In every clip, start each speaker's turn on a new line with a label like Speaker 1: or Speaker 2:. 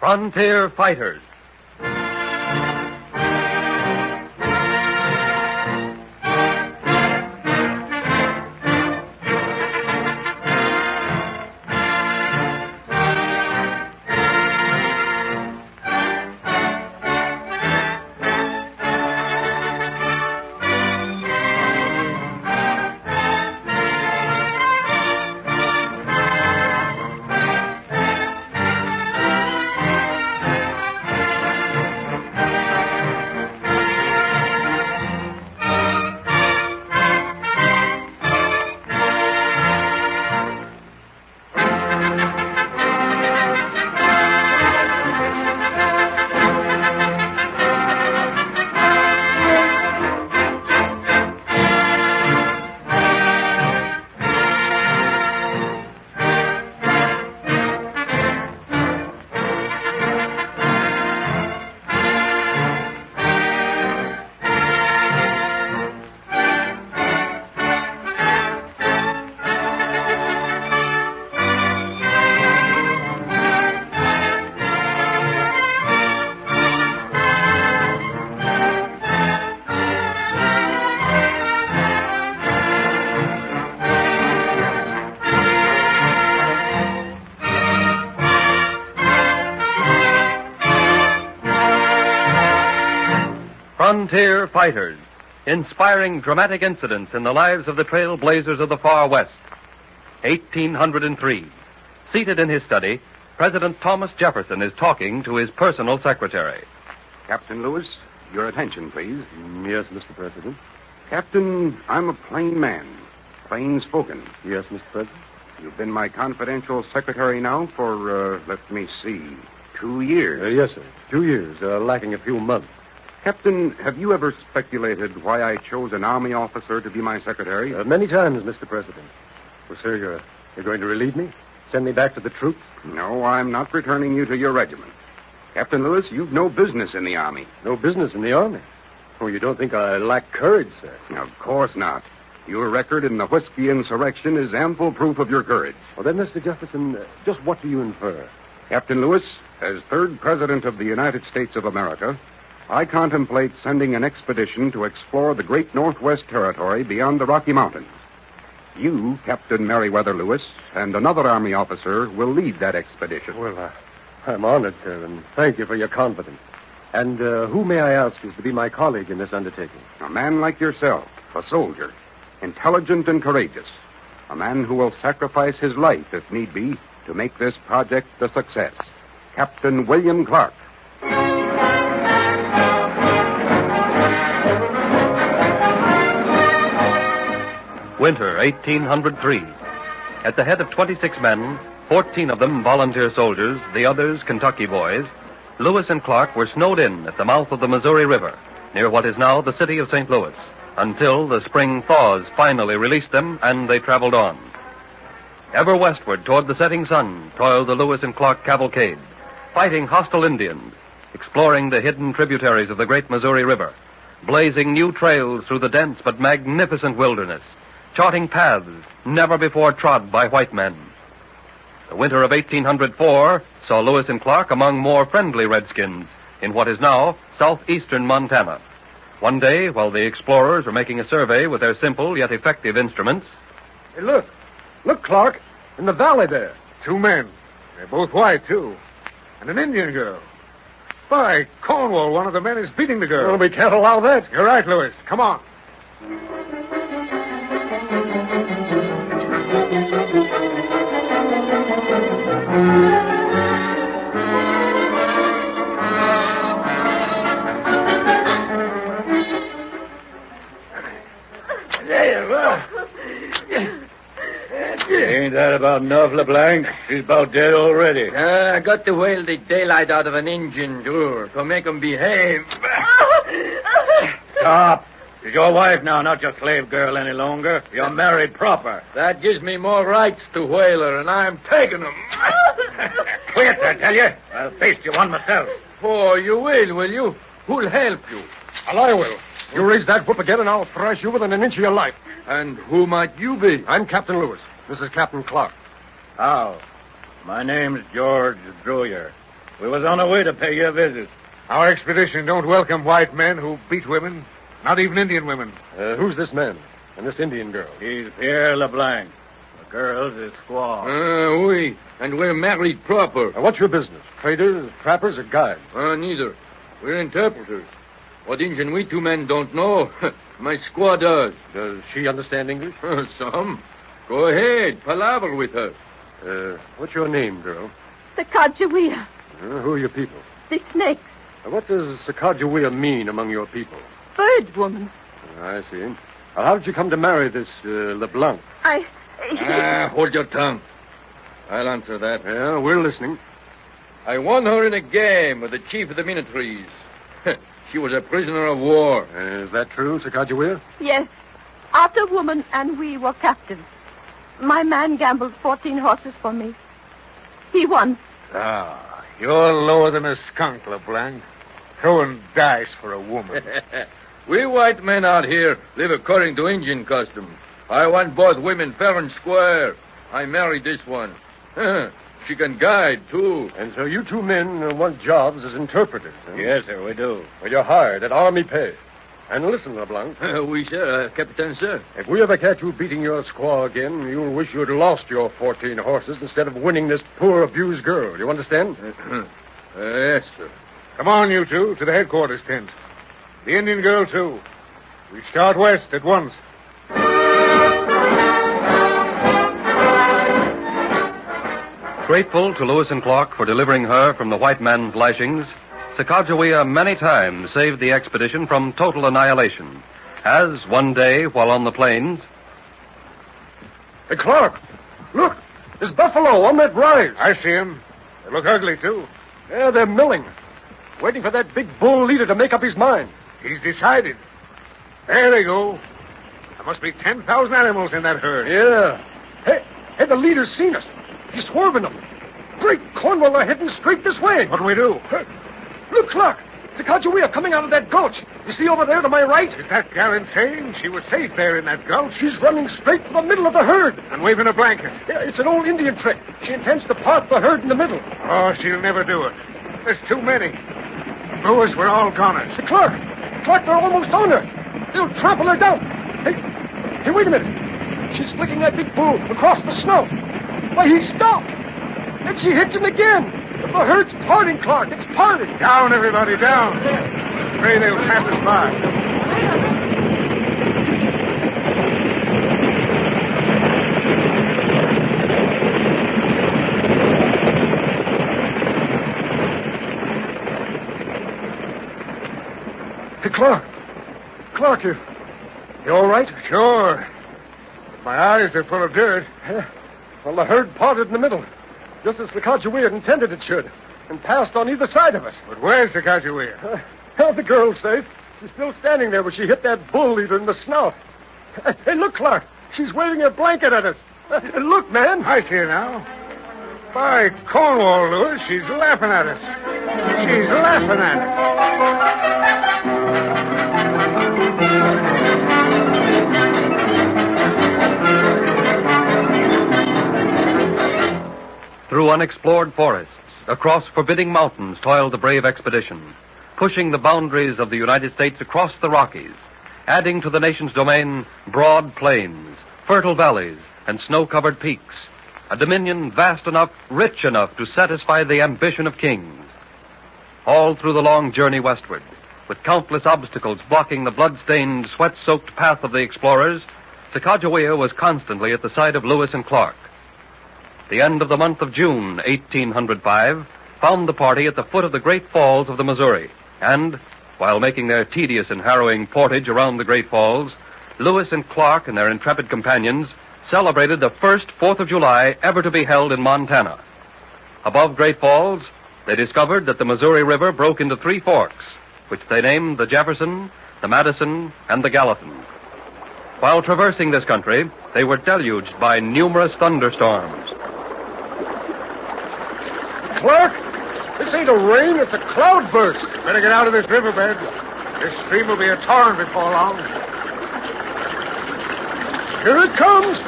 Speaker 1: Frontier Fighters. Frontier Fighters, inspiring dramatic incidents in the lives of the trailblazers of the Far West. 1803. Seated in his study, President Thomas Jefferson is talking to his personal secretary.
Speaker 2: Captain Lewis, your attention, please.
Speaker 3: Yes, Mr. President.
Speaker 2: Captain, I'm a plain man. Plain spoken.
Speaker 3: Yes, Mr. President.
Speaker 2: You've been my confidential secretary now for, let me see, 2 years.
Speaker 3: Yes, sir. 2 years, lacking a few months.
Speaker 2: Captain, have you ever speculated why I chose an Army officer to be my secretary?
Speaker 3: Many times, Mr. President. Well, sir, you're going to relieve me? Send me back to the troops?
Speaker 2: No, I'm not returning you to your regiment. Captain Lewis, you've no business in the Army.
Speaker 3: No business in the Army? Oh, you don't think I lack courage, sir?
Speaker 2: Of course not. Your record in the whiskey insurrection is ample proof of your courage.
Speaker 3: Well, then, Mr. Jefferson, just what do you infer?
Speaker 2: Captain Lewis, as third President of the United States of America, I contemplate sending an expedition to explore the great Northwest Territory beyond the Rocky Mountains. You, Captain Meriwether Lewis, and another Army officer will lead that expedition.
Speaker 3: Well, I'm honored, sir, and thank you for your confidence. And who, may I ask, is to be my colleague in this undertaking?
Speaker 2: A man like yourself, a soldier, intelligent and courageous. A man who will sacrifice his life, if need be, to make this project a success. Captain William Clark.
Speaker 1: Winter 1803. At the head of 26 men, 14 of them volunteer soldiers, the others Kentucky boys, Lewis and Clark were snowed in at the mouth of the Missouri River, near what is now the city of St. Louis, until the spring thaws finally released them and they traveled on. Ever westward toward the setting sun toiled the Lewis and Clark cavalcade, fighting hostile Indians, exploring the hidden tributaries of the great Missouri River, blazing new trails through the dense but magnificent wilderness, charting paths never before trod by white men. The winter of 1804 saw Lewis and Clark among more friendly redskins in what is now southeastern Montana. One day, while the explorers were making a survey with their simple yet effective instruments...
Speaker 3: Hey, look. Look, Clark. In the valley there. 2 men. They're both white, too. And an Indian girl. By Cornwall, one of the men is beating the girl. Well, we can't allow that. You're right, Lewis. Come on.
Speaker 4: Ain't that about enough, LeBlanc? She's about dead already.
Speaker 5: I got to whale the daylight out of an Injun, too, to make him behave.
Speaker 4: Stop. She's your wife now, not your slave girl any longer. You're married proper.
Speaker 5: That gives me more rights to whale her, and I'm taking them.
Speaker 4: Quit, I tell you. I'll face you one myself.
Speaker 5: Oh, you will you? Who'll help you?
Speaker 3: Well, I will. You raise that whip again, and I'll thrash you within an inch of your life.
Speaker 5: And who might you be?
Speaker 3: I'm Captain Lewis. This is Captain Clark.
Speaker 4: How? My name's George Drouillard. We was on our way to pay you a visit.
Speaker 3: Our expedition don't welcome white men who beat women, not even Indian women.
Speaker 6: Who's this man and this Indian girl?
Speaker 4: He's Pierre LeBlanc. The girl's his squaw.
Speaker 5: Oui, and we're married proper.
Speaker 6: What's your business? Traders, trappers, or guides?
Speaker 5: Neither. We're interpreters. What Indian we two men don't know, my squaw does.
Speaker 6: Does she understand English?
Speaker 5: Some. Go ahead, palaver with her.
Speaker 6: What's your name, girl?
Speaker 7: Sacagawea,
Speaker 6: Who are your people?
Speaker 7: the snakes,
Speaker 6: What does Sacagawea mean among your people?
Speaker 7: bird woman.
Speaker 6: I see. How did you come to marry this LeBlanc?
Speaker 5: Hold your tongue. I'll answer that.
Speaker 6: Yeah, we're listening.
Speaker 5: I won her in a game with the chief of the Minotrees. She was a prisoner of war.
Speaker 6: Is that true, Sacagawea?
Speaker 7: Yes, Otter woman and we were captives. My man gambled 14 horses for me. He won.
Speaker 3: Ah, you're lower than a skunk, LeBlanc. Throwing dice for a woman.
Speaker 5: We white men out here live according to Indian custom. I want both women fair and square. I married this one. She can guide, too.
Speaker 6: And so you two men want jobs as interpreters, huh?
Speaker 4: Yes, sir, we do.
Speaker 6: Well, you're hired at army pay. And listen, LeBlanc,
Speaker 5: Oui, sir, Captain, sir.
Speaker 6: if we ever catch you beating your squaw again, you'll wish you'd lost your 14 horses instead of winning this poor, abused girl. You understand?
Speaker 5: Yes, sir.
Speaker 3: Come on, you two, to the headquarters tent. The Indian girl, too. We start west at once.
Speaker 1: Grateful to Lewis and Clark for delivering her from the white man's lashings, Sacagawea many times saved the expedition from total annihilation, as one day, while on the plains...
Speaker 6: Hey, Clark, look, there's buffalo on that rise.
Speaker 3: I see him. They look ugly, too.
Speaker 6: Yeah, they're milling, waiting for that big bull leader to make up his mind.
Speaker 3: He's decided. There they go. There must be 10,000 animals in that herd.
Speaker 6: Yeah. Hey, the leader's seen us. He's swerving them. Great Cornwall, they're heading straight this way.
Speaker 3: What'll we do?
Speaker 6: Look, Clark, Sacagawea coming out of that gulch. You see over there to my right?
Speaker 3: Is that gal insane? She was safe there in that gulch.
Speaker 6: She's running straight for the middle of the herd.
Speaker 3: And waving a blanket.
Speaker 6: Yeah, it's an old Indian trick. She intends to part the herd in the middle.
Speaker 3: Oh, she'll never do it. There's too many. Lewis, we're all goners.
Speaker 6: Hey, Clark, they're almost on her. They'll trample her down. Hey, wait a minute. She's flicking that big bull across the snout. Why, he stopped. And she hits him again. The herd's parting, Clark. It's parting.
Speaker 3: Down, everybody, down. Pray they'll pass us by.
Speaker 6: Hey, Clark, you all right?
Speaker 3: Sure. My eyes are full of dirt.
Speaker 6: Yeah. Well, the herd parted in the middle, just as Sacagawea intended it should, and passed on either side of us.
Speaker 3: But where's Sacagawea?
Speaker 6: The girl's safe. She's still standing there where she hit that bull leader in the snout. Hey, look, Clark. She's waving a blanket at us. Look, man.
Speaker 3: I see her now. By Cornwall, Lewis, she's laughing at us. She's laughing at us.
Speaker 1: Through unexplored forests, across forbidding mountains toiled the brave expedition, pushing the boundaries of the United States across the Rockies, adding to the nation's domain broad plains, fertile valleys, and snow-covered peaks, a dominion vast enough, rich enough to satisfy the ambition of kings. All through the long journey westward, with countless obstacles blocking the blood-stained, sweat-soaked path of the explorers, Sacagawea was constantly at the side of Lewis and Clark. The end of the month of June, 1805, found the party at the foot of the Great Falls of the Missouri, and, while making their tedious and harrowing portage around the Great Falls, Lewis and Clark and their intrepid companions celebrated the first 4th of July ever to be held in Montana. Above Great Falls, they discovered that the Missouri River broke into 3 forks, which they named the Jefferson, the Madison, and the Gallatin. While traversing this country, they were deluged by numerous thunderstorms.
Speaker 6: Clark, this ain't a rain, it's a cloudburst.
Speaker 3: Better get out of this riverbed. This stream will be a torrent before long.
Speaker 6: Here it comes.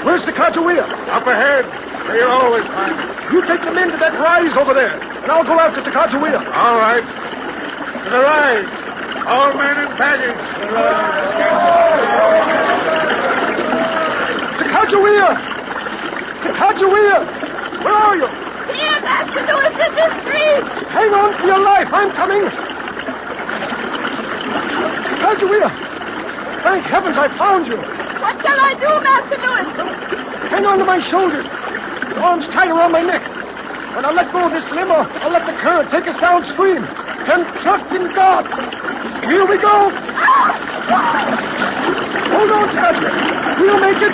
Speaker 6: Where's Sacagawea?
Speaker 3: Up ahead, where you always find it.
Speaker 6: You take them into that rise over there. and I'll go after Sacagawea.
Speaker 3: All right. To the rise. All men in baggage.
Speaker 6: Sacagawea! Sacagawea! Where are you?
Speaker 7: Here, Master Lewis, in this street.
Speaker 6: Hang on for your life. I'm coming. Sacagawea! Thank heavens I found you.
Speaker 7: What shall I do, Master Lewis?
Speaker 6: Hang on to my shoulders. Your arms tight around my neck. When I let go of this limb, I'll let the current take us downstream. And trust in God. Here we go. Hold on, Sacagawea. We'll make it.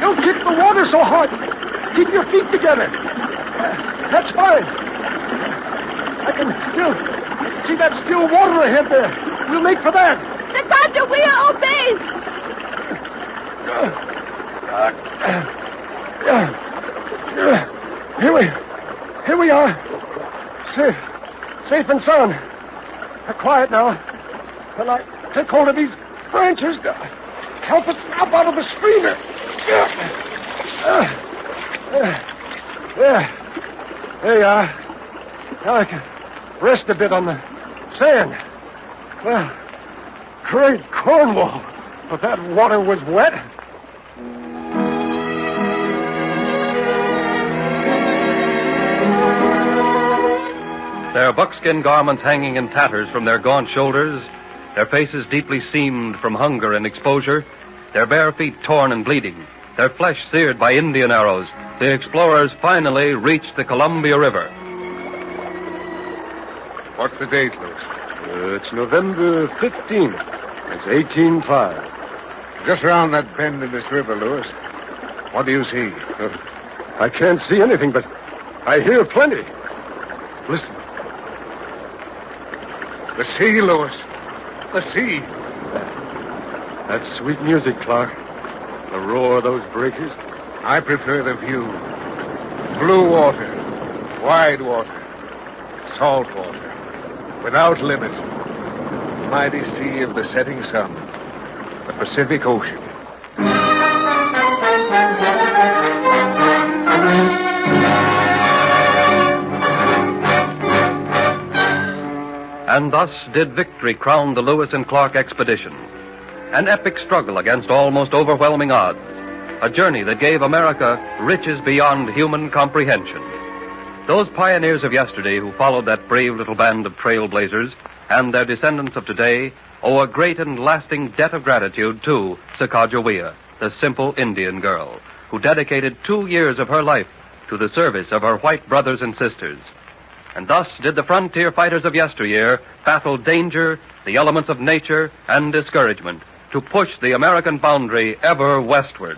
Speaker 6: Don't kick the water so hard. Keep your feet together. That's fine. I can see that still water ahead there. We'll make for that.
Speaker 7: Sacagawea obeys.
Speaker 6: Here we are. Safe and sound. Quiet now. Well, I take hold of these branches to help us up out of the stream. There you are. Now I can rest a bit on the sand. Well, great Cornwall, but that water was wet.
Speaker 1: Their buckskin garments hanging in tatters from their gaunt shoulders, their faces deeply seamed from hunger and exposure, their bare feet torn and bleeding, their flesh seared by Indian arrows, the explorers finally reached the Columbia River.
Speaker 3: What's the date, Lewis?
Speaker 6: It's November 15th. It's 1805.
Speaker 3: Just around that bend in this river, Lewis. What do you see?
Speaker 6: I can't see anything, but I hear plenty. Listen.
Speaker 3: The sea, Lewis. The sea.
Speaker 6: That's sweet music, Clark. The roar of those breakers.
Speaker 3: I prefer the view. Blue water. Wide water. Salt water. Without limit. Mighty sea of the setting sun. The Pacific Ocean.
Speaker 1: And thus did victory crown the Lewis and Clark expedition. An epic struggle against almost overwhelming odds. A journey that gave America riches beyond human comprehension. Those pioneers of yesterday who followed that brave little band of trailblazers and their descendants of today owe a great and lasting debt of gratitude to Sacagawea, the simple Indian girl, who dedicated 2 years of her life to the service of her white brothers and sisters. And thus did the frontier fighters of yesteryear battle danger, the elements of nature, and discouragement to push the American boundary ever westward.